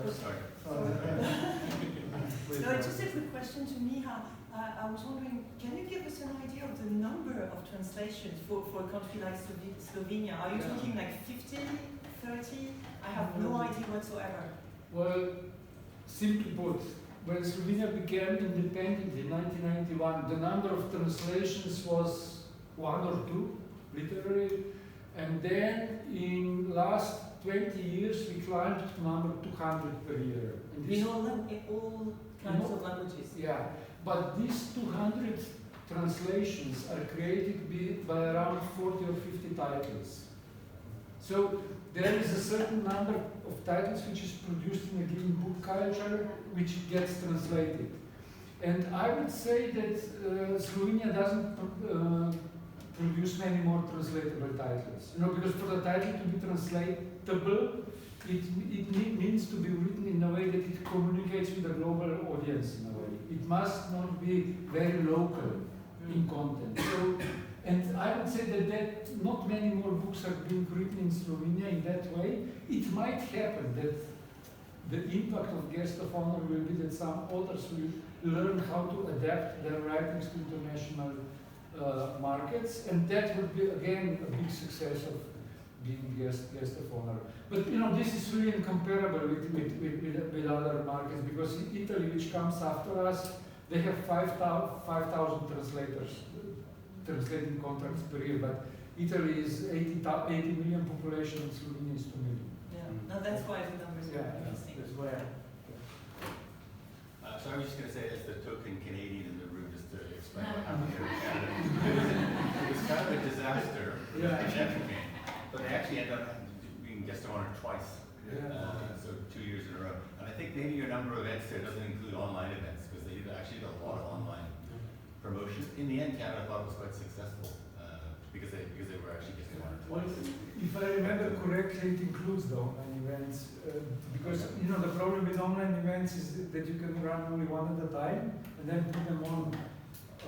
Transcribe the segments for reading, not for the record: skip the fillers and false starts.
Sorry. No, it's just a quick question to Miha. I was wondering, can you give us an idea of the number of translations for a country like Slovenia? Are you talking like 50, 30? I have no idea whatsoever. Well, simply put, when Slovenia became independent in 1991, the number of translations was 1 or 2, literally. And then in last 20 years, we climbed to number 200 per year. And In all kinds of languages? Yeah, but these 200 translations are created by around 40 or 50 titles. So there is a certain number of titles which is produced in a given book culture, which gets translated. And I would say that Slovenia doesn't produce many more translatable titles. You know, because for the title to be translatable, it needs to be written in a way that it communicates with the global audience in a way. It must not be very local in content. So, and I would say that not many more books are being written in Slovenia in that way. It might happen that the impact of guest of honor will be that some authors will learn how to adapt their writings to international markets, and that would be again a big success of being guest of honor. But you know, this is really incomparable with other markets, because Italy, which comes after us, they have 5,000 translators translating contracts per year, but Italy is 80 million population, and Slovenia is 2 million. Yeah, no, that's why the numbers are interesting. That's why. So I was just going to say, as the token Canadian in the room, just to explain what happened here in Canada. It was kind of a disaster when the pandemic came, but they actually ended up being guest of honor twice. So 2 years in a row. And I think maybe your number of events there doesn't include online events, because they actually did a lot of online promotion. In the end, Canada thought it was quite successful because they were actually guest of honor twice. If I remember correctly, it includes the online events, because you know the problem with online events is that you can run only one at a time and then put them on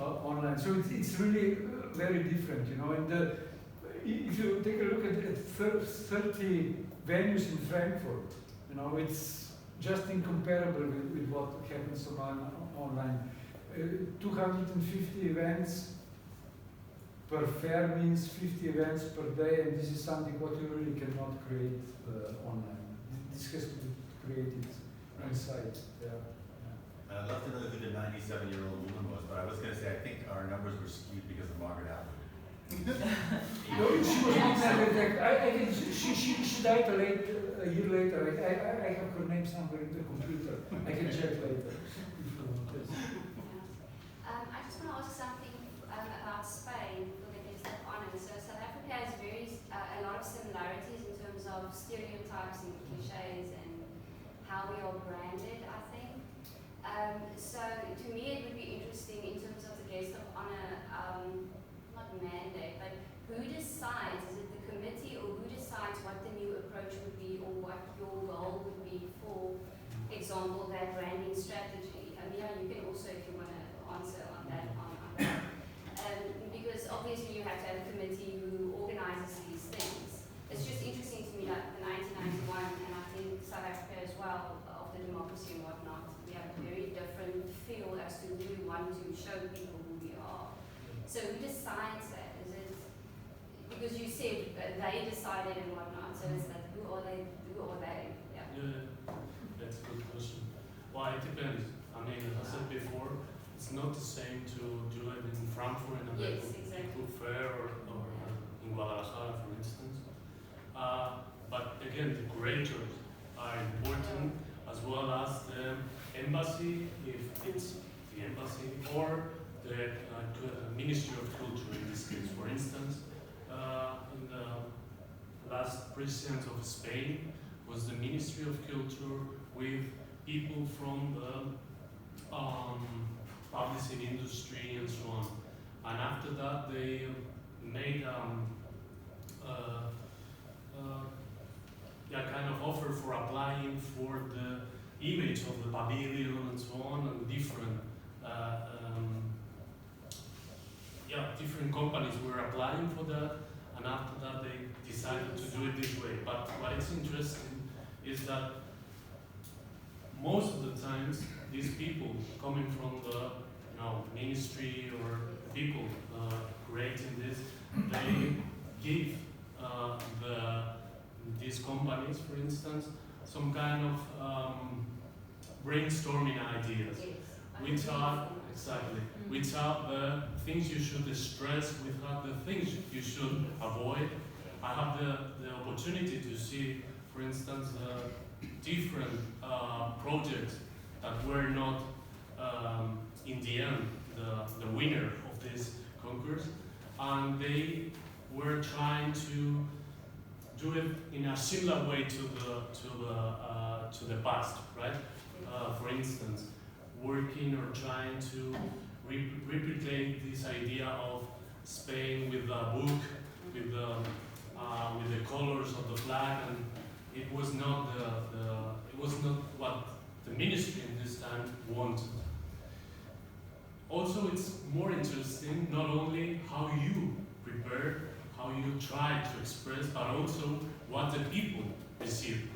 online. So it's really very different, you know. And if you take a look at 30 venues in Frankfurt, you know, it's just incomparable with what happens online. 250 events per fair means 50 events per day, and this is something what you really cannot create online. This has to be created inside. I'd love to know who the 97-year-old woman was, but I was going to say I think our numbers were skewed because of Margaret Atwood. No, she was not that. She died a year later. I have her name somewhere in the computer. I can check later. I just want to ask something about Spain for the guest of honor. So South Africa has a lot of similarities in terms of stereotypes and cliches and how we are branded, I think. So to me it would be interesting in terms of the guest of honor, not mandate, but who decides, is it the committee or who decides what the new approach would be or what your goal would be for example, that branding strategy? Mia, you can also, if you want to answer on that, because obviously you have to have a committee who organizes these things. It's just interesting to me that the 1991, and I think South Africa as well, of the democracy and whatnot, we have a very different feel as to who we want to show people who we are. So who decides that? Is it, because you said they decided and whatnot, so it's that who are they? Yeah. That's a good question. Well, it depends. I mean, as I said before, it's not the same to do it in Frankfurt in a book fair or in Guadalajara, for instance. But again, the curators are important, as well as the embassy, if it's the embassy, or the Ministry of Culture in this case. For instance, in the last president of Spain was the Ministry of Culture with people from the publishing industry and so on. And after that, they made kind of offer for applying for the image of the pavilion and so on, and different different companies were applying for that, and after that they decided to do it this way. But what is interesting is that most of the times, these people coming from the ministry or people creating this, they give these companies, for instance, some kind of brainstorming ideas, which are which are the things you should stress, which are the things you should avoid. I have the opportunity to see, for instance, different projects that were not in the end the winner of this concourse, and they were trying to do it in a similar way to the past, right? For instance, working or trying to replicate this idea of Spain with a book, with the colors of the flag, and it was not what the ministry in this time wanted. Also, it's more interesting not only how you prepare, how you try to express, but also what the people receive.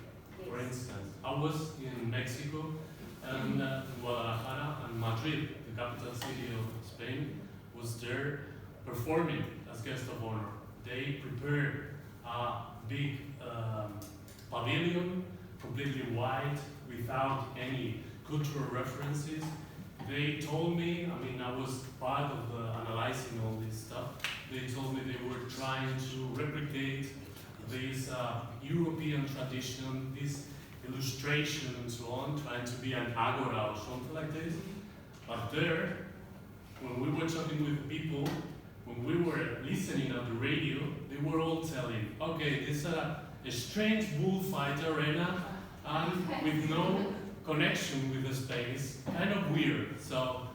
For instance, I was in Mexico and Guadalajara and Madrid, the capital city of Spain, was there performing as guest of honor. They prepared a big pavilion, completely white, without any cultural references. They told me, I was part of analyzing all this stuff. They told me they were trying to replicate this European tradition, this illustration and so on, trying to be an agora or something like this. But there, when we were talking with people, when we were listening on the radio, they were all telling, okay, this is a strange bullfight arena and with no connection with the space, kind of weird. So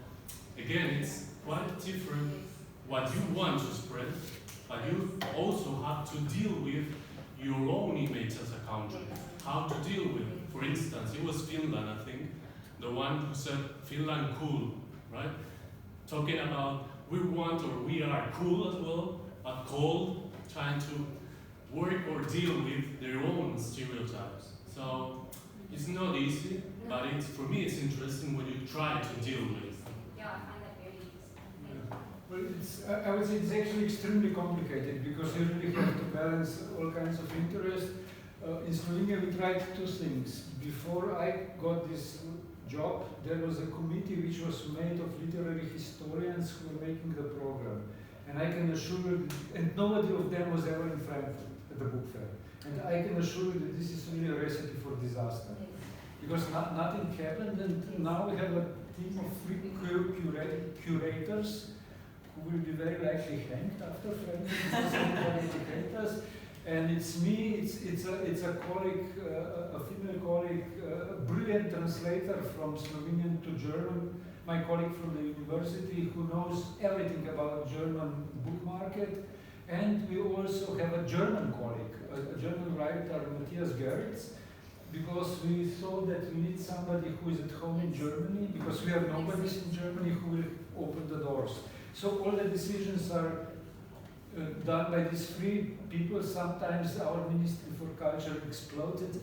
again, it's quite different what you want to spread, but you also have to deal with your own image as a country. How to deal with it. For instance, it was Finland, I think, the one who said Finland cool, right? Talking about we want or we are cool as well, but cold, trying to work or deal with their own stereotypes. So it's not easy, but for me it's interesting when you try to deal with it. Yeah, I find that very easy. Well, I would say it's actually extremely complicated because you really have to balance all kinds of interests. In Slovenia, we tried two things. Before I got this job, there was a committee which was made of literary historians who were making the program. And I can assure you, and nobody of them was ever in Frankfurt at the book fair. And I can assure you that this is really a recipe for disaster. Because nothing happened, and now we have a team of 3 curators who will be very likely hanged after Frankfurt. And it's me, it's a colleague, a female colleague, a brilliant translator from Slovenian to German, my colleague from the university who knows everything about German book market. And we also have a German colleague, a German writer, Matthias Gerritz, because we thought that we need somebody who is at home in Germany, because we are nobodies in Germany who will open the doors. So all the decisions are done by these 3 people. Sometimes our Ministry for Culture exploded,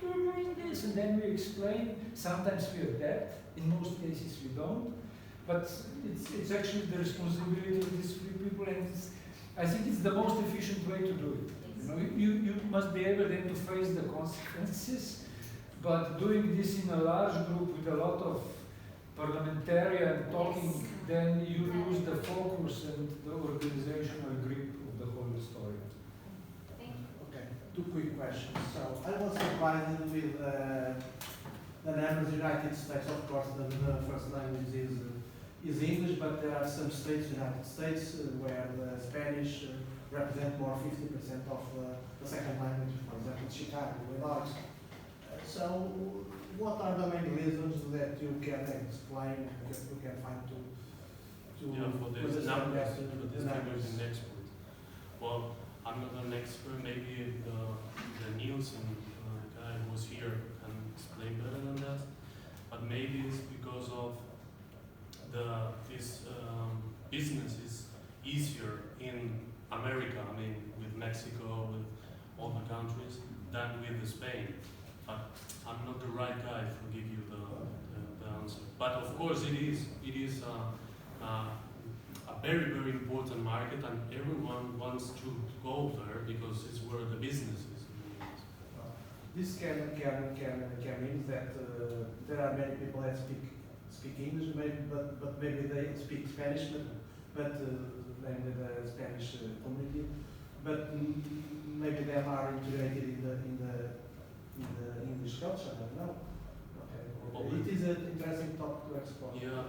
we're doing this, and then we explain. Sometimes we adapt, in most cases we don't. But it's actually the responsibility of these 3 people, and I think it's the most efficient way to do it. You must be able then to face the consequences, but doing this in a large group with a lot of parliamentarian talking, then you lose the focus and the organizational grip of the whole story. Okay, 2 quick questions. So I was surprised with the numbers. In the United States, of course, the first language is English, but there are some states, United States, where the Spanish represent more 50% of the second language, for example, Chicago, Illinois. So what are the main reasons that you can explain, that you can find to for this numbers, for this figures in export? Well, I'm not an expert, maybe the Niels and guy who was here can explain better than that, but maybe it's because of this business is easier in America, with Mexico, with all the countries, than with Spain. But I'm not the right guy to give you the answer. But of course, it is a very, very important market, and everyone wants to go there because it's where the business is. This can mean that there are many people that speak English, maybe, but maybe they speak Spanish, but mainly the Spanish community, but maybe they are integrated in the English culture. I don't know. Okay. It is an interesting topic to explore. Yeah,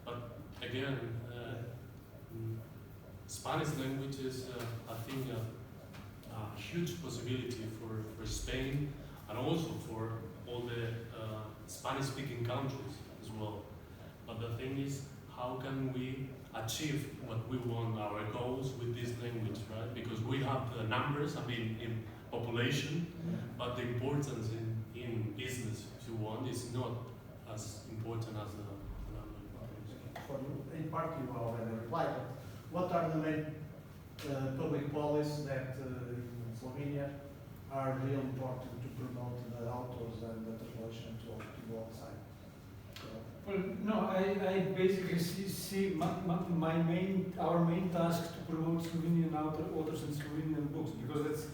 but again, Spanish language is, I think, a huge possibility for Spain and also for all the Spanish-speaking countries as well. But the thing is, how can we achieve what we want, our goals with this language, right? Because we have the numbers, I mean, in population, but the importance in business, if you want, is not as important as the language. For you, in part you already replied, but what are the main public policies that in Slovenia are really important to promote the authors and the translation to outside? Well, no, I basically see our main task to promote Slovenian authors and Slovenian books, because that's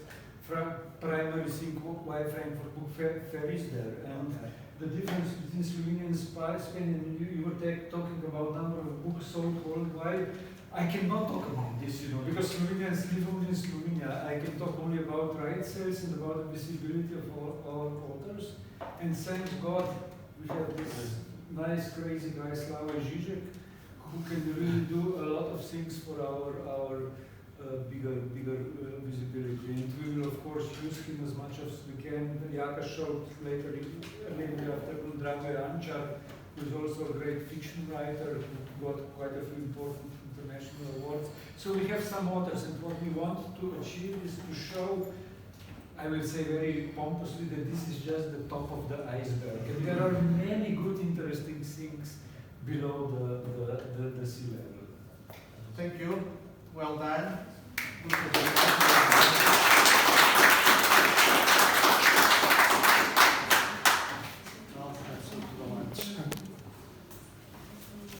primary thing why Frankfurt Book Fair is there. And the difference between Slovenia and Spain, and you were talking about number of books sold worldwide. I cannot talk about this, because Slovenians live only in Slovenia. I can talk only about right sales and about the visibility of our authors. And thank God we have this nice, crazy guy, Slavoj Žižek, who can really do a lot of things for our bigger visibility. And we will, of course, use him as much as we can. Jaka showed later after Dragoj Rančar, who is also a great fiction writer, who got quite a few important international awards. So we have some authors, and what we want to achieve is to show, I will say very pompously, that this is just the top of the iceberg. And there are many good, interesting things below the sea level. Thank you. Well done.